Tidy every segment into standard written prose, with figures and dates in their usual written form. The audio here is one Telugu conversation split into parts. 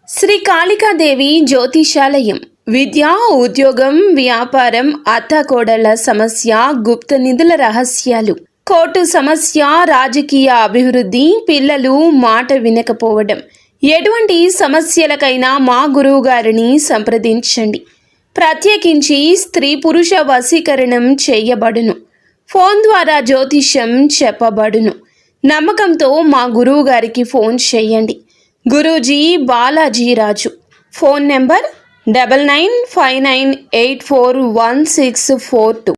శ్రీ కాళికాదేవి జ్యోతిషాలయం విద్య, ఉద్యోగం, వ్యాపారం, అత్తకోడళ్ల సమస్య, గుప్త నిధుల రహస్యాలు, కోర్టు సమస్య, రాజకీయ అభివృద్ధి, పిల్లలు మాట వినకపోవడం, ఎటువంటి సమస్యలకైనా మా గురువు గారిని సంప్రదించండి. ప్రత్యేకించి స్త్రీ పురుష వశీకరణం చేయబడును. ఫోన్ ద్వారా జ్యోతిష్యం చెప్పబడును. నమ్మకంతో మా గురువు గారికి ఫోన్ చేయండి. గురూజీ బాలాజీ రాజు. Phone number 9959841642.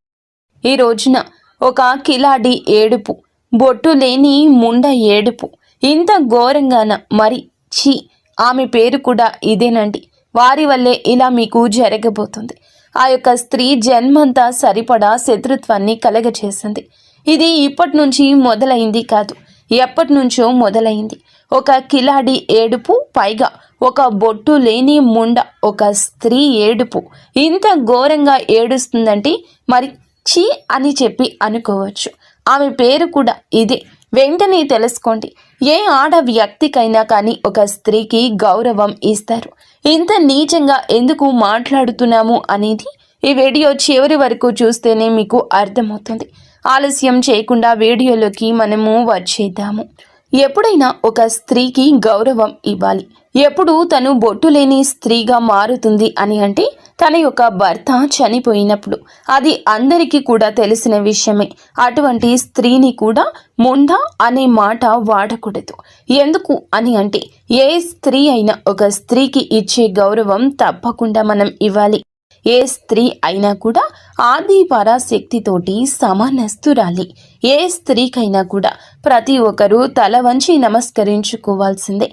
ఈ రోజున ఒక కిలాడి ఏడుపు, బొట్టు లేని ముండ ఏడుపు. ఇంత ఘోరంగాన మరి ఛీ, ఆమె పేరు కూడా ఇదేనండి. వారి వల్లే ఇలా మీకు జరగబోతుంది. ఆ యొక్క స్త్రీ జన్మంతా సరిపడా శత్రుత్వాన్ని కలగచేసింది. ఇది ఇప్పటి నుంచి మొదలైంది కాదు, ఎప్పటి నుంచో మొదలైంది. ఒక కిలాడి ఏడుపు, పైగా ఒక బొట్టు లేని ముండ ఒక స్త్రీ ఏడుపు. ఇంత ఘోరంగా ఏడుస్తుందంటే మరి ఛీ అని చెప్పి అనుకోవచ్చు. ఆమె పేరు కూడా ఇదే. వెంటనే తెలుసుకోండి. ఏ ఆడ వ్యక్తికైనా కానీ ఒక స్త్రీకి గౌరవం ఇస్తారు. ఇంత నీచంగా ఎందుకు మాట్లాడుతున్నాము అనేది ఈ వీడియో చివరి వరకు చూస్తేనే మీకు అర్థమవుతుంది. ఆలస్యం చేయకుండా వీడియోలోకి మనము వచ్చేద్దాము. ఎప్పుడైనా ఒక స్త్రీకి గౌరవం ఇవ్వాలి. ఎప్పుడు తను బొట్టు లేని స్త్రీగా మారుతుంది అని అంటే తన యొక్క భర్త చనిపోయినప్పుడు. అది అందరికీ కూడా తెలిసిన విషయమే. అటువంటి స్త్రీని కూడా ముండ అనే మాట వాడకూడదు. ఎందుకు అని అంటే ఏ స్త్రీ అయినా ఒక స్త్రీకి ఇచ్చే గౌరవం తప్పకుండా మనం ఇవ్వాలి. ఏ స్త్రీ అయినా కూడా ఆది పరాశక్తితోటి సమానస్తురాలి. ఏ స్త్రీకైనా కూడా ప్రతి ఒక్కరూ తల వంచి నమస్కరించుకోవాల్సిందే.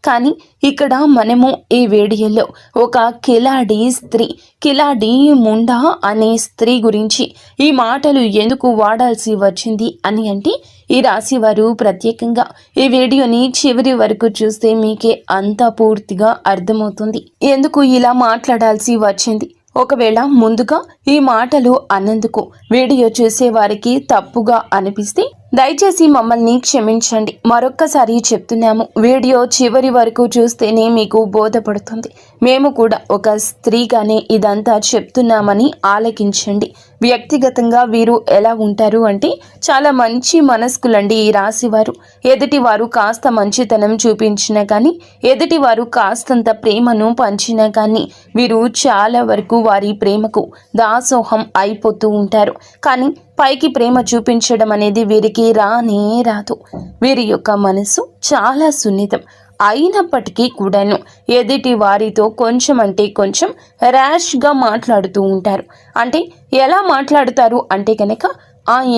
కానీ ఇక్కడ మనము ఈ వీడియోలో ఒక కిలాడి స్త్రీ, కిలాడి ముండా అనే స్త్రీ గురించి ఈ మాటలు ఎందుకు వాడాల్సి వచ్చింది అని అంటే ఈ రాశి వారు ప్రత్యేకంగా ఈ వీడియోని చివరి వరకు చూస్తే మీకే అంతా పూర్తిగా అర్థమవుతుంది ఎందుకు ఇలా మాట్లాడాల్సి వచ్చింది. ఒకవేళ ముందుగా ఈ మాటలు అన్నందుకు వీడియో చూసే వారికి తప్పుగా అనిపిస్తే దయచేసి మమ్మల్ని క్షమించండి. మరొక్కసారి చెప్తున్నాము, వీడియో చివరి వరకు చూస్తేనే మీకు బోధపడుతుంది. మేము కూడా ఒక స్త్రీగానే ఇదంతా చెప్తున్నామని ఆలకించండి. వ్యక్తిగతంగా వీరు ఎలా ఉంటారు అంటే చాలా మంచి మనస్కులండి ఈ రాశివారు. ఎదుటివారు కాస్త మంచితనం చూపించినా కానీ, ఎదుటివారు కాస్తంత ప్రేమను పంచినా కానీ వీరు చాలా వరకు వారి ప్రేమకు దాసోహం అయిపోతూ ఉంటారు. కానీ పైకి ప్రేమ చూపించడం అనేది వీరికి రానే రాదు. వీరి యొక్క మనసు చాలా సున్నితం అయినప్పటికీ కూడాను ఎదుటి వారితో కొంచెం అంటే కొంచెం ర్యాష్గా మాట్లాడుతూ ఉంటారు. అంటే ఎలా మాట్లాడుతారు అంటే కనుక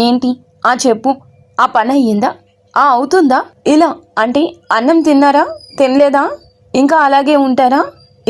ఏంటి, చెప్పు, ఆ పని అయ్యిందా, అవుతుందా, ఇలా అంటే అన్నం తిన్నారా, తినలేదా, ఇంకా అలాగే ఉంటారా,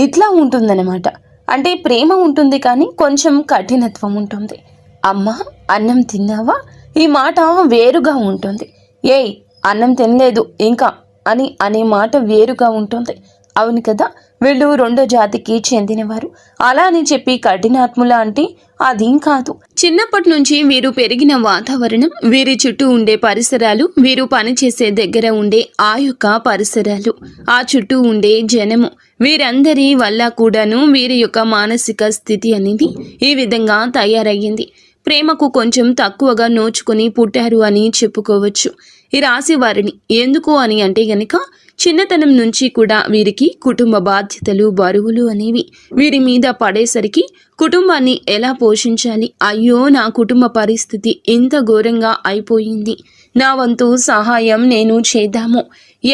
ఇట్లా ఉంటుందన్నమాట. అంటే ప్రేమ ఉంటుంది కానీ కొంచెం కఠినత్వం ఉంటుంది. అమ్మ అన్నం తిన్నావా, ఈ మాట వేరుగా ఉంటుంది. ఏయ్ అన్నం తినలేదు ఇంకా అని అనే మాట వేరుగా ఉంటుంది. అవును కదా, వీళ్ళు రెండో జాతికి చెందినవారు. అలా అని చెప్పి కఠినాత్ముల అంటే అదేం కాదు. చిన్నప్పటి నుంచి వీరు పెరిగిన వాతావరణం, వీరి చుట్టూ ఉండే పరిసరాలు, వీరు పనిచేసే దగ్గర ఉండే ఆ యొక్క పరిసరాలు, ఆ చుట్టూ ఉండే జనము, వీరందరి వల్ల కూడాను వీరి యొక్క మానసిక స్థితి అనేది ఈ విధంగా తయారయ్యింది. ప్రేమకు కొంచెం తక్కువగా నోచుకొని పుట్టారు అని చెప్పుకోవచ్చు ఈ రాశి వారిని. ఎందుకు అని అంటే గనక చిన్నతనం నుంచి కూడా వీరికి కుటుంబ బాధ్యతలు, బరువులు అనేవి వీరి మీద పడేసరికి కుటుంబాన్ని ఎలా పోషించాలి, అయ్యో నా కుటుంబ పరిస్థితి ఇంత ఘోరంగా అయిపోయింది, నా వంతు సహాయం నేను చేద్దాము,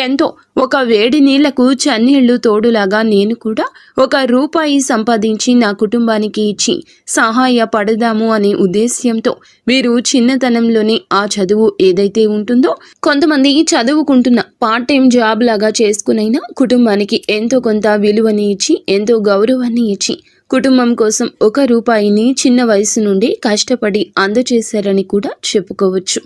ఎంతో ఒక వేడి నీళ్లకు చన్నీళ్లు తోడులాగా నేను కూడా ఒక రూపాయి సంపాదించి నా కుటుంబానికి ఇచ్చి సహాయపడదాము అనే ఉద్దేశ్యంతో వీరు చిన్నతనంలోనే ఆ చదువు ఏదైతే ఉంటుందో, కొంతమంది చదువుకుంటున్న పార్ట్ టైం జాబ్ లాగా చేసుకునైనా కుటుంబానికి ఎంతో కొంత విలువని ఇచ్చి, ఎంతో గౌరవాన్ని ఇచ్చి కుటుంబం కోసం ఒక రూపాయిని చిన్న వయసు నుండి కష్టపడి అందజేశారని కూడా చెప్పుకోవచ్చు.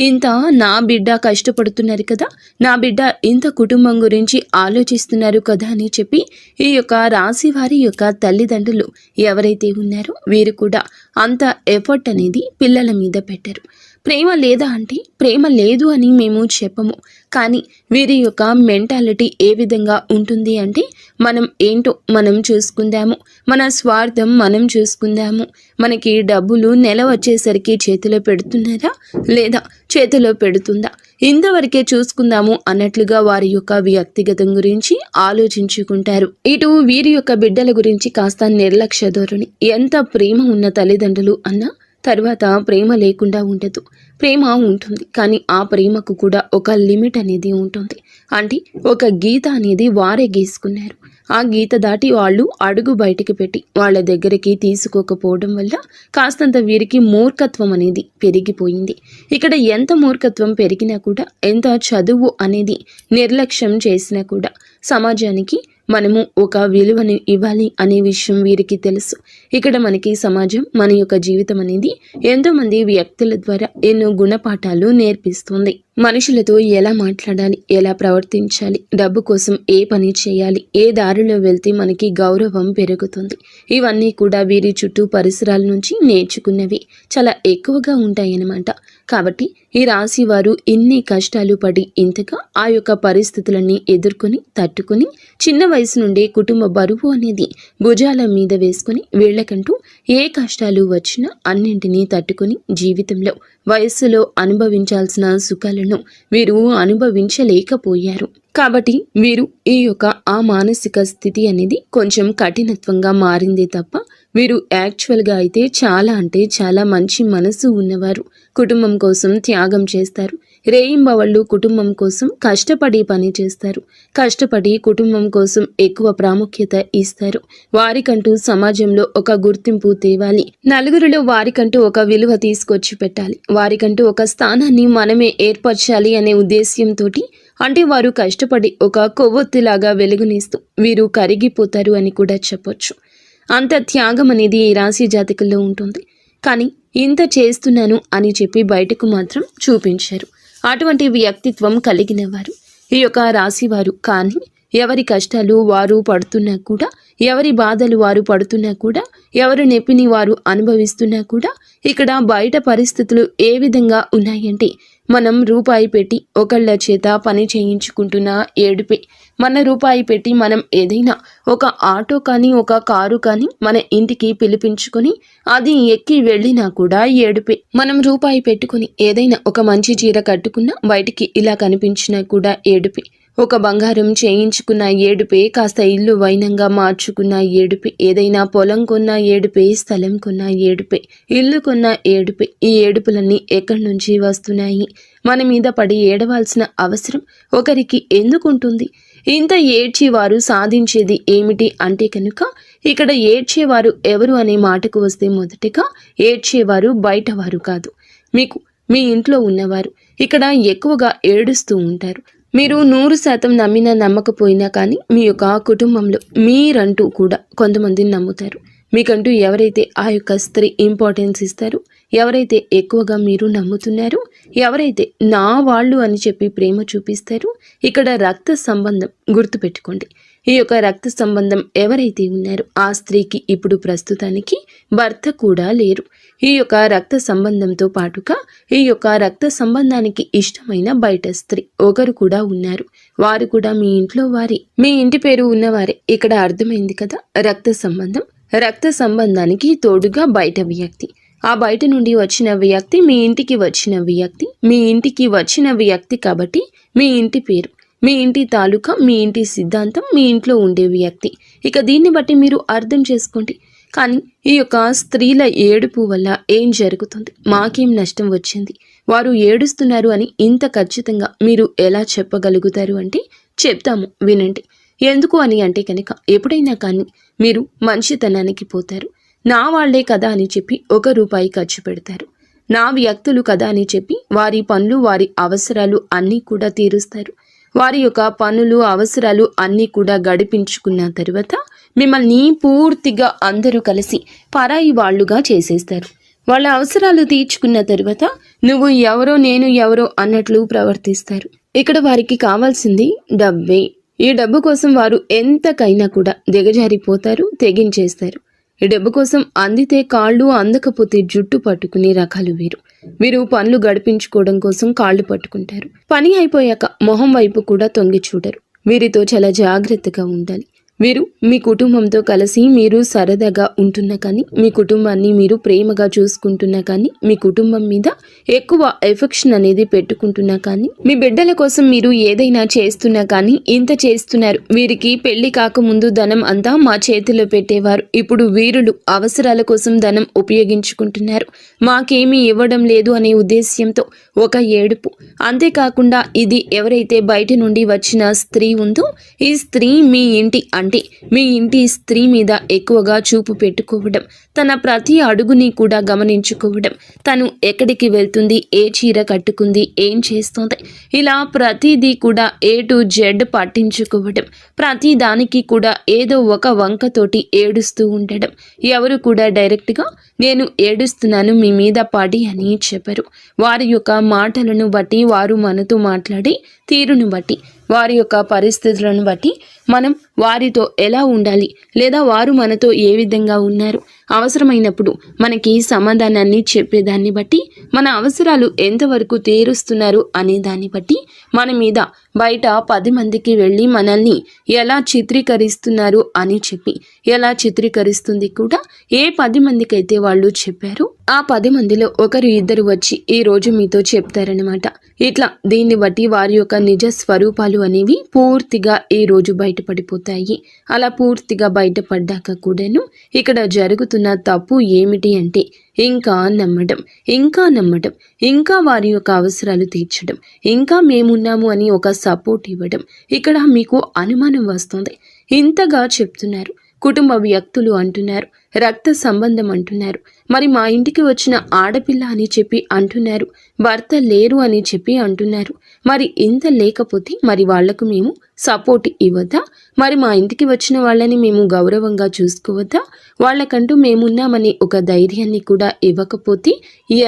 ఇంత నా బిడ్డ కష్టపడుతున్నారు కదా, నా బిడ్డ ఇంత కుటుంబం గురించి ఆలోచిస్తున్నారు కదా అని చెప్పి ఈ యొక్క రాశి వారి యొక్క తల్లిదండ్రులు ఎవరైతే ఉన్నారో వీరు కూడా అంత ఎఫర్ట్ అనేది పిల్లల మీద పెట్టారు. ప్రేమ లేదా అంటే ప్రేమ లేదు అని మేము చెప్పము. కానీ వీరి యొక్క మెంటాలిటీ ఏ విధంగా ఉంటుంది అంటే మనం ఏంటో మనం చూసుకుందాము, మన స్వార్థం మనం చూసుకుందాము, మనకి డబ్బులు నెల వచ్చేసరికి చేతిలో పెడుతున్నారా లేదా చేతిలో పెడుతుందా, ఇంతవరకే చూసుకుందాము అన్నట్లుగా వారి యొక్క వ్యక్తిగతం గురించి ఆలోచించుకుంటారు. ఇటు వీరి యొక్క బిడ్డల గురించి కాస్త నిర్లక్ష్య ధోరణి. ఎంత ప్రేమ ఉన్న తల్లిదండ్రులు అన్నా తర్వాత ప్రేమ లేకుండా ఉండదు. ప్రేమ ఉంటుంది, కానీ ఆ ప్రేమకు కూడా ఒక లిమిట్ అనేది ఉంటుంది. అంటే ఒక గీత అనేది వారే గీసుకున్నారు. ఆ గీత దాటి వాళ్ళు అడుగు బయటికి పెట్టి వాళ్ళ దగ్గరికి తీసుకోకపోవడం వల్ల కాస్తంత వీరికి మూర్ఖత్వం అనేది పెరిగిపోయింది. ఇక్కడ ఎంత మూర్ఖత్వం పెరిగినా కూడా, ఎంత చదువు అనేది నిర్లక్ష్యం చేసినా కూడా సమాజానికి మనము ఒక విలువని ఇవ్వాలి అనే విషయం వీరికి తెలుసు. ఇక్కడ మనకి సమాజం, మన యొక్క జీవితం అనేది ఎంతోమంది వ్యక్తుల ద్వారా ఎన్నో గుణపాఠాలు నేర్పిస్తుంది. మనుషులతో ఎలా మాట్లాడాలి, ఎలా ప్రవర్తించాలి, డబ్బు కోసం ఏ పని చేయాలి, ఏ దారిలో వెళ్తే మనకి గౌరవం పెరుగుతుంది, ఇవన్నీ కూడా వీరి చుట్టూ పరిసరాల నుంచి నేర్చుకున్నవి చాలా ఎక్కువగా ఉంటాయన్నమాట. కాబట్టి ఈ రాశి వారు ఇన్ని కష్టాలు పడి ఇంతగా ఆ యొక్క పరిస్థితులన్నీ ఎదుర్కొని తట్టుకుని చిన్న వయసు నుండే కుటుంబ బరువు అనేది భుజాల మీద వేసుకుని వీళ్ళకంటూ ఏ కష్టాలు వచ్చినా అన్నింటినీ తట్టుకుని జీవితంలో వయస్సులో అనుభవించాల్సిన సుఖాలను వీరు అనుభవించలేకపోయారు. కాబట్టి వీరు ఈ యొక్క ఆ మానసిక స్థితి అనేది కొంచెం కఠినత్వంగా మారిందే తప్ప వీరు యాక్చువల్గా అయితే చాలా అంటే చాలా మంచి మనసు ఉన్నవారు. కుటుంబం కోసం త్యాగం చేస్తారు. రేయింబవళ్ళు కుటుంబం కోసం కష్టపడి పని చేస్తారు. కష్టపడి కుటుంబం కోసం ఎక్కువ ప్రాముఖ్యత ఇస్తారు. వారికంటూ సమాజంలో ఒక గుర్తింపు తేవాలి, నలుగురిలో వారికంటూ ఒక విలువ తీసుకొచ్చి పెట్టాలి, వారికంటూ ఒక స్థానాన్ని మనమే ఏర్పరచాలి అనే ఉద్దేశ్యంతో, అంటే వారు కష్టపడి ఒక కొవ్వొత్తిలాగా వెలుగునిస్తూ వీరు కరిగిపోతారు అని కూడా చెప్పొచ్చు. అంత త్యాగం అనేది ఈ రాశి జాతకుల్లో ఉంటుంది. కానీ ఇంత చేస్తున్నాను అని చెప్పి బయటకు మాత్రం చూపించారు. అటువంటి వ్యక్తిత్వం కలిగిన వారు ఈ యొక్క రాశివారు. కానీ ఎవరి కష్టాలు వారు పడుతున్నా కూడా, ఎవరి బాధలు వారు పడుతున్నా కూడా, ఎవరి నొప్పిని వారు అనుభవిస్తున్నా కూడా ఇక్కడ బయట పరిస్థితులు ఏ విధంగా ఉన్నాయంటే మనం రూపాయి పెట్టి ఒకళ్ళ చేత పని చేయించుకుంటున్న ఏడుపే. మన రూపాయి పెట్టి మనం ఏదైనా ఒక ఆటో కానీ ఒక కారు కానీ మన ఇంటికి పిలిపించుకొని అది ఎక్కి వెళ్ళినా కూడా ఏడుపే. మనం రూపాయి పెట్టుకుని ఏదైనా ఒక మంచి చీర కట్టుకున్నా బయటికి ఇలా కనిపించినా కూడా ఏడుపే. ఒక బంగారం చేయించుకున్న ఏడుపే, కాస్త ఇల్లు వైనంగా మార్చుకున్న ఏడుపే, ఏదైనా పొలం కొన్న ఏడుపే, స్థలం కొన్న ఏడుపే, ఇల్లు కొన్న ఏడుపే. ఈ ఏడుపులన్నీ ఎక్కడి నుంచి వస్తున్నాయి? మన మీద పడి ఏడవాల్సిన అవసరం ఒకరికి ఎందుకుంటుంది? ఇంత ఏడ్చి వారు సాధించేది ఏమిటి అంటే కనుక ఇక్కడ ఏడ్చేవారు ఎవరు అనే మాటకు వస్తే మొదటిగా ఏడ్చేవారు బయటవారు కాదు, మీకు మీ ఇంట్లో ఉన్నవారు ఇక్కడ ఎక్కువగా ఏడుస్తూ ఉంటారు. మీరు 100% నమ్మినా నమ్మకపోయినా కానీ మీ యొక్క కుటుంబంలో మీరంటూ కూడా కొంతమందిని నమ్ముతారు. మీకంటూ ఎవరైతే ఆ యొక్క స్త్రీ ఇంపార్టెన్స్ ఇస్తారో, ఎవరైతే ఎక్కువగా మీరు నమ్ముతున్నారో, ఎవరైతే నా వాళ్ళు అని చెప్పి ప్రేమ చూపిస్తారో, ఇక్కడ రక్త సంబంధం గుర్తుపెట్టుకోండి. ఈ యొక్క రక్త సంబంధం ఎవరైతే ఉన్నారో ఆ స్త్రీకి ఇప్పుడు ప్రస్తుతానికి భర్త కూడా లేరు. ఈ యొక్క రక్త సంబంధంతో పాటుగా ఈ యొక్క రక్త సంబంధానికి ఇష్టమైన బయట స్త్రీ ఒకరు కూడా ఉన్నారు. వారు కూడా మీ ఇంట్లో వారి, మీ ఇంటి పేరు ఉన్నవారే. ఇక్కడ అర్థమైంది కదా, రక్త సంబంధం. రక్త సంబంధానికి తోడుగా బయట వ్యక్తి, ఆ బయట నుండి వచ్చిన వ్యక్తి మీ ఇంటికి వచ్చిన వ్యక్తి, మీ ఇంటికి వచ్చిన వ్యక్తి కాబట్టి మీ ఇంటి పేరు, మీ ఇంటి తాలూకా, మీ ఇంటి సిద్ధాంతం, మీ ఇంట్లో ఉండే వ్యక్తి. ఇక దీన్ని బట్టి మీరు అర్థం చేసుకోండి. కానీ ఈ యొక్క స్త్రీల ఏడుపు వల్ల ఏం జరుగుతుంది, మాకేం నష్టం వచ్చింది, వారు ఏడుస్తున్నారు అని ఇంత ఖచ్చితంగా మీరు ఎలా చెప్పగలుగుతారు అంటే చెప్తాము వినండి. ఎందుకు అని అంటే కనుక ఎప్పుడైనా కానీ మీరు మంచితనానికి పోతారు. నా వాళ్లే కదా అని చెప్పి ₹1 ఖర్చు పెడతారు. నా వ్యక్తులు కదా అని చెప్పి వారి పనులు, వారి అవసరాలు అన్నీ కూడా తీరుస్తారు. వారి యొక్క పనులు, అవసరాలు అన్నీ కూడా గడిపించుకున్న తర్వాత మిమ్మల్ని పూర్తిగా అందరూ కలిసి పరాయి వాళ్ళుగా చేసేస్తారు. వాళ్ళ అవసరాలు తీర్చుకున్న తర్వాత నువ్వు ఎవరో నేను ఎవరో అన్నట్లు ప్రవర్తిస్తారు. ఇక్కడ వారికి కావాల్సింది డబ్బే. ఈ డబ్బు కోసం వారు ఎంతకైనా కూడా దిగజారిపోతారు, తెగించేస్తారు. ఈ డబ్బు కోసం అందితే కాళ్ళు, అందకపోతే జుట్టు పట్టుకునే రకాలు వీరు. వీరు పనులు గడిపించుకోవడం కోసం కాళ్ళు పట్టుకుంటారు. పని అయిపోయాక మొహం వైపు కూడా తొంగి చూడరు. వీరితో చాలా జాగ్రత్తగా ఉండాలి. వీరు మీ కుటుంబంతో కలిసి మీరు సరదాగా ఉంటున్నా కానీ, మీ కుటుంబాన్ని మీరు ప్రేమగా చూసుకుంటున్నా కానీ, మీ కుటుంబం మీద ఎక్కువ ఎఫెక్షన్ అనేది పెట్టుకుంటున్నా కానీ, మీ బిడ్డల కోసం మీరు ఏదైనా చేస్తున్నా కానీ ఇంత చేస్తున్నారు. వీరికి పెళ్లి కాకముందు ధనం అంతా మా చేతిలో పెట్టేవారు. ఇప్పుడు వీరులు అవసరాల కోసం ధనం ఉపయోగించుకుంటున్నారు. మాకేమీ ఇవ్వడం లేదు అనే ఉద్దేశ్యంతో ఒక ఏడుపు. అంతేకాకుండా ఇది ఎవరైతే బయట నుండి వచ్చిన స్త్రీ ఉందో, ఈ స్త్రీ మీ ఇంటి మీ ఇంటి స్త్రీ మీద ఎక్కువగా చూపు పెట్టుకోవడం, తన ప్రతి అడుగుని కూడా గమనించుకోవడం, తను ఎక్కడికి వెళ్తుంది, ఏ చీర కట్టుకుంది, ఏం చేస్తుంది, ఇలా ప్రతిదీ కూడా A to Z పట్టించుకోవడం, ప్రతి దానికి కూడా ఏదో ఒక వంకతోటి ఏడుస్తూ ఉండడం. ఎవరు కూడా డైరెక్ట్గా నేను ఏడుస్తున్నాను మీ మీద పడి అని చెప్పరు. వారి యొక్క మాటలను బట్టి, వారు మనతో మాట్లాడే తీరును బట్టి, వారి యొక్క పరిస్థితులను బట్టి మనం వారితో ఎలా ఉండాలి, లేదా వారు మనతో ఏ విధంగా ఉన్నారు, అవసరమైనప్పుడు మనకి సమాధానాన్ని చెప్పేదాన్ని బట్టి, మన అవసరాలు ఎంతవరకు తీరుస్తున్నారు అనే దాన్ని బట్టి మన మీద బయట 10 మందికి వెళ్ళి మనల్ని ఎలా చిత్రీకరిస్తున్నారు అని చెప్పి, ఎలా చిత్రీకరిస్తుంది కూడా ఏ 10 మందికైతే వాళ్ళు చెప్పారు, ఆ 10 మందిలో ఒకరు ఇద్దరు వచ్చి ఈ రోజు మీతో చెప్తారనమాట. ఇట్లా దీన్ని బట్టి వారి యొక్క నిజ స్వరూపాలు అనేవి పూర్తిగా ఈ రోజు బయటపడిపోతాయి. అలా పూర్తిగా బయటపడ్డాక కూడాను ఇక్కడ జరుగుతున్న తప్పు ఏమిటి అంటే ఇంకా నమ్మడం, ఇంకా వారి యొక్క అవసరాలు తీర్చడం, ఇంకా మేమున్నాము అని ఒక సపోర్ట్ ఇవ్వడం. ఇక్కడ మీకు అనుమానం వస్తుంది. ఇంతగా చెప్తున్నారు, కుటుంబ వ్యక్తులు అంటున్నారు, రక్త సంబంధం అంటున్నారు, మరి మా ఇంటికి వచ్చిన ఆడపిల్ల అని చెప్పి అంటున్నారు, భర్త లేరు అని చెప్పి అంటున్నారు. మరి ఇంత లేకపోతే మరి వాళ్లకు మేము సపోర్ట్ ఇవ్వద్దా? మరి మా ఇంటికి వచ్చిన వాళ్ళని మేము గౌరవంగా చూసుకోవద్దా? వాళ్ళకంటూ మేమున్నామని ఒక ధైర్యాన్ని కూడా ఇవ్వకపోతే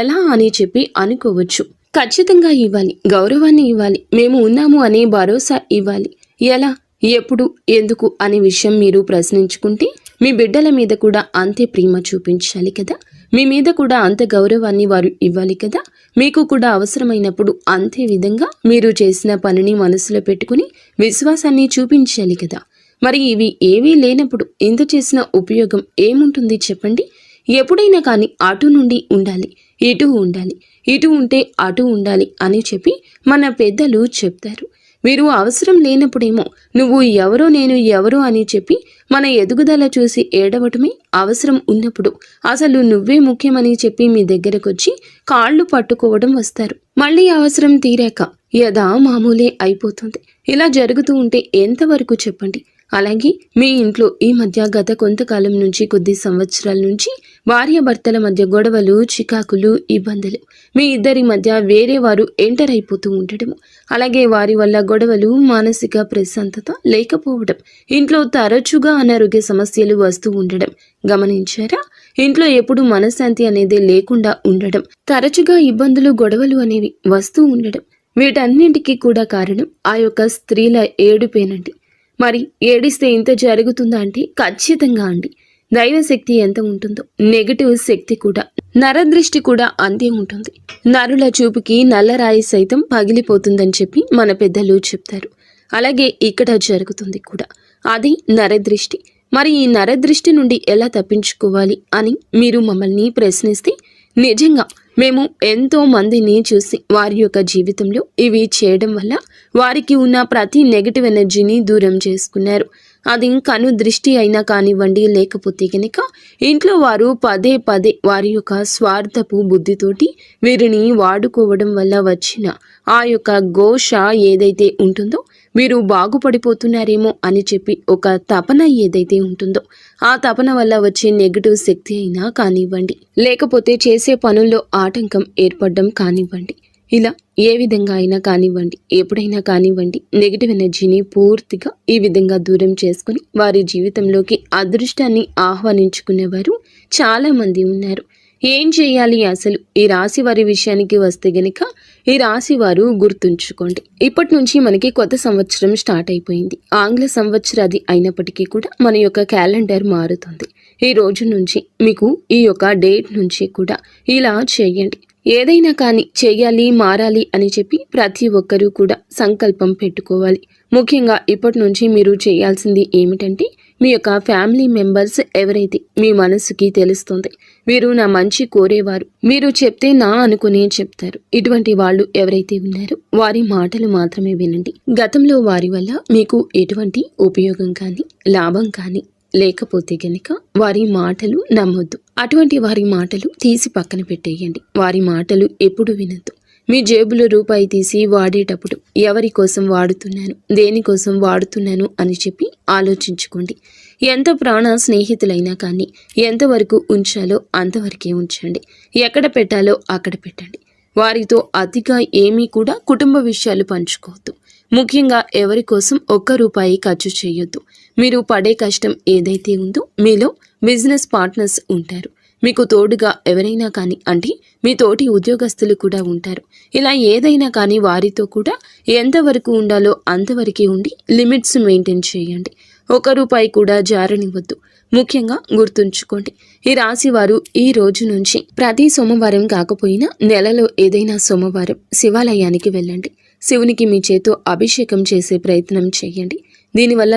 ఎలా అని చెప్పి అనుకోవచ్చు. ఖచ్చితంగా ఇవ్వాలి, గౌరవాన్ని ఇవ్వాలి, మేము ఉన్నాము అనే భరోసా ఇవ్వాలి. ఎలా, ఎప్పుడు, ఎందుకు అనే విషయం మీరు ప్రశ్నించుకుంటే మీ బిడ్డల మీద కూడా అంతే ప్రేమ చూపించాలి కదా, మీ మీద కూడా అంత గౌరవాన్ని వారు ఇవ్వాలి కదా. మీకు కూడా అవసరమైనప్పుడు అంతే విధంగా మీరు చేసిన పనిని మనసులో పెట్టుకుని విశ్వాసాన్ని చూపించాలి కదా. మరి ఇవి ఏవీ లేనప్పుడు ఇంత చేసిన ఉపయోగం ఏముంటుంది చెప్పండి? ఎప్పుడైనా కానీ అటు నుండి ఉండాలి, ఇటు ఉండాలి, ఇటు ఉంటే అటు ఉండాలి అని చెప్పి మన పెద్దలు చెప్తారు. వీరు అవసరం లేనప్పుడేమో నువ్వు ఎవరో నేను ఎవరో అని చెప్పి మన ఎదుగుదల చూసి ఏడవటమే, అవసరం ఉన్నప్పుడు అసలు నువ్వే ముఖ్యమని చెప్పి మీ దగ్గరకొచ్చి కాళ్ళు పట్టుకోవడం వస్తారు. మళ్ళీ అవసరం తీరాక యదా మామూలే అయిపోతుంది. ఇలా జరుగుతూ ఉంటే ఎంతవరకు చెప్పండి? అలాగే మీ ఇంట్లో ఈ మధ్య గత కొంతకాలం నుంచి, కొద్ది సంవత్సరాల నుంచి భార్యాభర్తల మధ్య గొడవలు, చికాకులు, ఇబ్బందులు, మీ ఇద్దరి మధ్య వేరే వారు ఎంటర్ అయిపోతూ ఉండడము, అలాగే వారి వల్ల గొడవలు, మానసిక ప్రశాంతత లేకపోవడం, ఇంట్లో తరచుగా అనారోగ్య సమస్యలు వస్తూ ఉండడం గమనించారా? ఇంట్లో ఎప్పుడు మనశ్శాంతి అనేది లేకుండా ఉండడం, తరచుగా ఇబ్బందులు, గొడవలు అనేవి వస్తూ ఉండడం, వీటన్నింటికి కూడా కారణం ఆ యొక్క స్త్రీల ఏడుపేనండి. మరి ఏడిస్తే ఇంత జరుగుతుందా అంటే ఖచ్చితంగా అండి. దైవశక్తి ఎంత ఉంటుందో నెగటివ్ శక్తి కూడా, నరదృష్టి కూడా అంతే ఉంటుంది. నరుల చూపుకి నల్లరాయి సైతం పగిలిపోతుందని చెప్పి మన పెద్దలు చెప్తారు. అలాగే ఇక్కడ జరుగుతుంది కూడా అది నరదృష్టి. మరి ఈ నరదృష్టి నుండి ఎలా తప్పించుకోవాలి అని మీరు మమ్మల్ని ప్రశ్నిస్తే, నిజంగా మేము ఎంతో మందిని చూసి వారి యొక్క జీవితంలో ఇవి చేయడం వల్ల వారికి ఉన్న ప్రతి నెగటివ్ ఎనర్జీని దూరం చేసుకున్నారు. అది కను దృష్టి అయినా కానివ్వండి, లేకపోతే కనుక ఇంట్లో వారు పదే పదే వారి యొక్క స్వార్థపు బుద్ధితోటి వీరిని వాడుకోవడం వల్ల వచ్చిన ఆ యొక్క ఘోష ఏదైతే ఉంటుందో, వీరు బాగుపడిపోతున్నారేమో అని చెప్పి ఒక తపన ఏదైతే ఉంటుందో, ఆ తపన వల్ల వచ్చే నెగటివ్ శక్తి అయినా కానివ్వండి, లేకపోతే చేసే పనుల్లో ఆటంకం ఏర్పడడం కానివ్వండి, ఇలా ఏ విధంగా అయినా కానివ్వండి, ఎప్పుడైనా కానివ్వండి, నెగిటివ్ ఎనర్జీని పూర్తిగా ఈ విధంగా దూరం చేసుకుని వారి జీవితంలోకి అదృష్టాన్ని ఆహ్వానించుకునేవారు చాలా మంది ఉన్నారు. ఏం చేయాలి అసలు? ఈ రాశి వారి విషయానికి వస్తే గనుక, ఈ రాశి వారు గుర్తుంచుకోండి, ఇప్పటి నుంచి మనకి కొత్త సంవత్సరం స్టార్ట్ అయిపోయింది. ఆంగ్ల సంవత్సరాది అయినప్పటికీ కూడా మన యొక్క క్యాలెండర్ మారుతుంది. ఈ రోజు నుంచి మీకు ఈ యొక్క డేట్ నుంచి కూడా ఇలా చేయండి. ఏదైనా కానీ చెయ్యాలి, మారాలి అని చెప్పి ప్రతి ఒక్కరూ కూడా సంకల్పం పెట్టుకోవాలి. ముఖ్యంగా ఇప్పటి నుంచి మీరు చేయాల్సింది ఏమిటంటే, మీ యొక్క ఫ్యామిలీ మెంబర్స్ ఎవరైతే మీ మనసుకి తెలుస్తుంది, వీరు నా మంచి కోరేవారు, మీరు చెప్తే నా అనుకునే చెప్తారు, ఇటువంటి వాళ్ళు ఎవరైతే ఉన్నారో వారి మాటలు మాత్రమే వినండి. గతంలో వారి వల్ల మీకు ఎటువంటి ఉపయోగం కానీ లాభం కానీ లేకపోతే గనుక వారి మాటలు నమ్మొద్దు. అటువంటి వారి మాటలు తీసి పక్కన పెట్టేయండి. వారి మాటలు ఎప్పుడు వినొద్దు. మీ జేబులో రూపాయి తీసి వాడేటప్పుడు ఎవరి కోసం వాడుతున్నాను, దేనికోసం వాడుతున్నాను అని చెప్పి ఆలోచించుకోండి. ఎంత ప్రాణ స్నేహితులైనా కానీ ఎంతవరకు ఉంచాలో అంతవరకే ఉంచండి. ఎక్కడ పెట్టాలో అక్కడ పెట్టండి. వారితో అతిగా ఏమీ కూడా కుటుంబ విషయాలు పంచుకోవద్దు. ముఖ్యంగా ఎవరి కోసం ఒక్క రూపాయి ఖర్చు చేయొద్దు. మీరు పడే కష్టం ఏదైతే ఉందో మీలో బిజినెస్ పార్ట్నర్స్ ఉంటారు. మీకు తోడుగా ఎవరైనా కానీ అంటే మీ తోటి ఉద్యోగస్తులు కూడా ఉంటారు. ఇలా ఏదైనా కానీ వారితో కూడా ఎంతవరకు ఉండాలో అంతవరకే ఉండి లిమిట్స్ మెయింటైన్ చేయండి. ఒక్క రూపాయి కూడా జారనివ్వద్దు. ముఖ్యంగా గుర్తుంచుకోండి, ఈ రాశి వారు ఈ రోజు నుంచి ప్రతి సోమవారం కాకపోయినా నెలలో ఏదైనా సోమవారం శివాలయానికి వెళ్ళండి. శివునికి మీ చేతో అభిషేకం చేసే ప్రయత్నం చేయండి. దీనివల్ల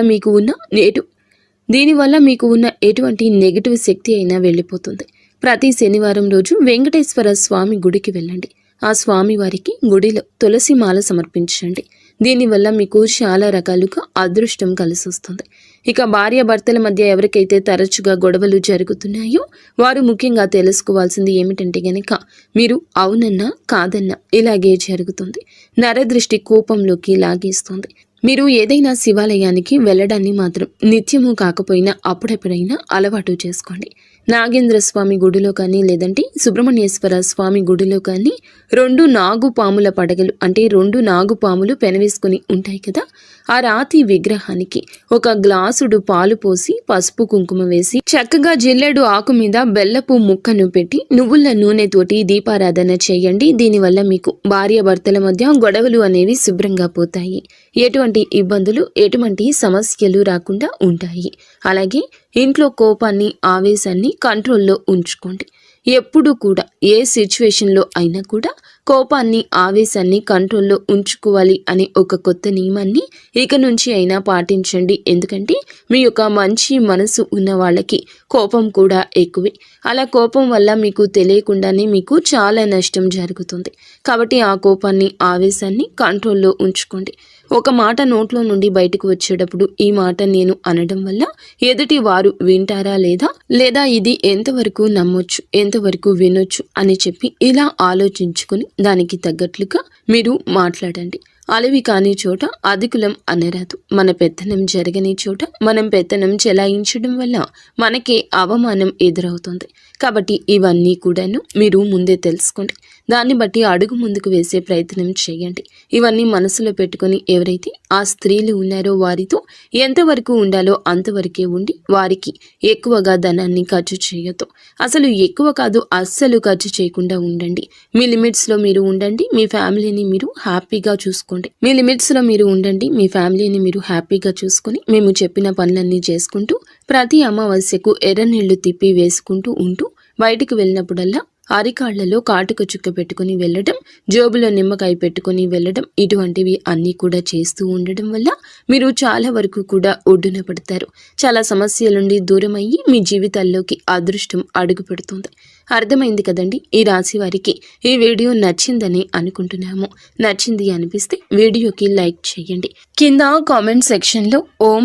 మీకు ఉన్న ఎటువంటి నెగిటివ్ శక్తి అయినా వెళ్ళిపోతుంది. ప్రతి శనివారం రోజు వెంకటేశ్వర స్వామి గుడికి వెళ్ళండి. ఆ స్వామి వారికి గుడిలో తులసి మాల సమర్పించండి. దీనివల్ల మీకు చాలా రకాలుగా అదృష్టం కలిసి వస్తుంది. ఇక భార్యాభర్తల మధ్య ఎవరికైతే తరచుగా గొడవలు జరుగుతున్నాయో వారు ముఖ్యంగా తెలుసుకోవాల్సింది ఏమిటంటే గనక, మీరు అవునన్నా కాదన్నా ఇలాగే జరుగుతుంది. నరదృష్టి కోపంలోకి లాగేస్తుంది. మీరు ఏదైనా శివాలయానికి వెళ్ళడాన్ని మాత్రం నిత్యము కాకపోయినా అప్పుడెప్పుడైనా అలవాటు చేసుకోండి. నాగేంద్ర స్వామి గుడిలో కానీ లేదంటే సుబ్రహ్మణ్యేశ్వర స్వామి గుడిలో కానీ 2 నాగుపాముల పడగలు అంటే 2 నాగుపాములు పెనవేసుకుని ఉంటాయి కదా, ఆ రాతి విగ్రహానికి ఒక గ్లాసుడు పాలు పోసి పసుపు కుంకుమ వేసి చక్కగా జిల్లేడు ఆకు మీద బెల్లపు ముక్కను పెట్టి నువ్వుల నూనెతోటి దీపారాధన చేయండి. దీనివల్ల మీకు భార్యాభర్తల మధ్య గొడవలు అనేవి శుభ్రంగా పోతాయి. ఎటువంటి ఇబ్బందులు ఎటువంటి సమస్యలు రాకుండా ఉంటాయి. అలాగే ఇంట్లో కోపాన్ని ఆవేశాన్ని కంట్రోల్లో ఉంచుకోండి. ఎప్పుడు కూడా ఏ సిచ్యువేషన్లో అయినా కూడా కోపాన్ని ఆవేశాన్ని కంట్రోల్లో ఉంచుకోవాలి అనే ఒక కొత్త నియమాన్ని ఇక నుంచి అయినా పాటించండి. ఎందుకంటే మీ యొక్క మంచి మనసు ఉన్న వాళ్ళకి కోపం కూడా ఎక్కువే. అలా కోపం వల్ల మీకు తెలియకుండానే మీకు చాలా నష్టం జరుగుతుంది. కాబట్టి ఆ కోపాన్ని ఆవేశాన్ని కంట్రోల్లో ఉంచుకోండి. ఒక మాట నోట్లో నుండి బయటకు వచ్చేటప్పుడు ఈ మాట నేను అనడం వల్ల ఎదుటి వారు వింటారా లేదా ఇది ఎంతవరకు నమ్మొచ్చు, ఎంతవరకు వినొచ్చు అని చెప్పి ఇలా ఆలోచించుకుని దానికి తగ్గట్లుగా మీరు మాట్లాడండి. అలవి కాని చోట అధికులం అనరాదు. మన పెత్తనం జరగని చోట మనం పెత్తనం చెలాయించడం వల్ల మనకే అవమానం ఎదురవుతుంది. కాబట్టి ఇవన్నీ కూడాను మీరు ముందే తెలుసుకోండి. దాన్ని బట్టి అడుగు ముందుకు వేసే ప్రయత్నం చేయండి. ఇవన్నీ మనసులో పెట్టుకొని ఎవరైతే ఆ స్త్రీలు ఉన్నారో వారితో ఎంతవరకు ఉండాలో అంతవరకే ఉండి వారికి ఎక్కువగా ధనాన్ని ఖర్చు చేయొద్దు. అసలు ఎక్కువ కాదు, అస్సలు ఖర్చు చేయకుండా ఉండండి. మీ లిమిట్స్లో మీరు ఉండండి. మీ ఫ్యామిలీని మీరు హ్యాపీగా చూసుకోండి. మీ లిమిట్స్లో మీరు ఉండండి. మీ ఫ్యామిలీని మీరు హ్యాపీగా చూసుకొని మేము చెప్పిన పనులన్నీ చేసుకుంటూ ప్రతి అమావాస్యకు ఎర్ర నీళ్లు తిప్పి వేసుకుంటూ ఉంటూ బయటికి వెళ్ళినప్పుడల్లా అరికాళ్లలో కాటుక చుక్క పెట్టుకుని వెళ్ళడం, జోబులో నిమ్మకాయ పెట్టుకుని వెళ్ళడం, ఇటువంటివి అన్నీ కూడా చేస్తూ ఉండడం వల్ల మీరు చాలా వరకు కూడా ఒడ్డున పడతారు. చాలా సమస్యల నుండి దూరం అయ్యి మీ జీవితాల్లోకి అదృష్టం అడుగు పెడుతుంది. అర్థమైంది కదండి. ఈ రాశి వారికి ఈ వీడియో నచ్చిందని అనుకుంటున్నాము. నచ్చింది అనిపిస్తే వీడియోకి లైక్ చేయండి. కింద కామెంట్ సెక్షన్లో ఓం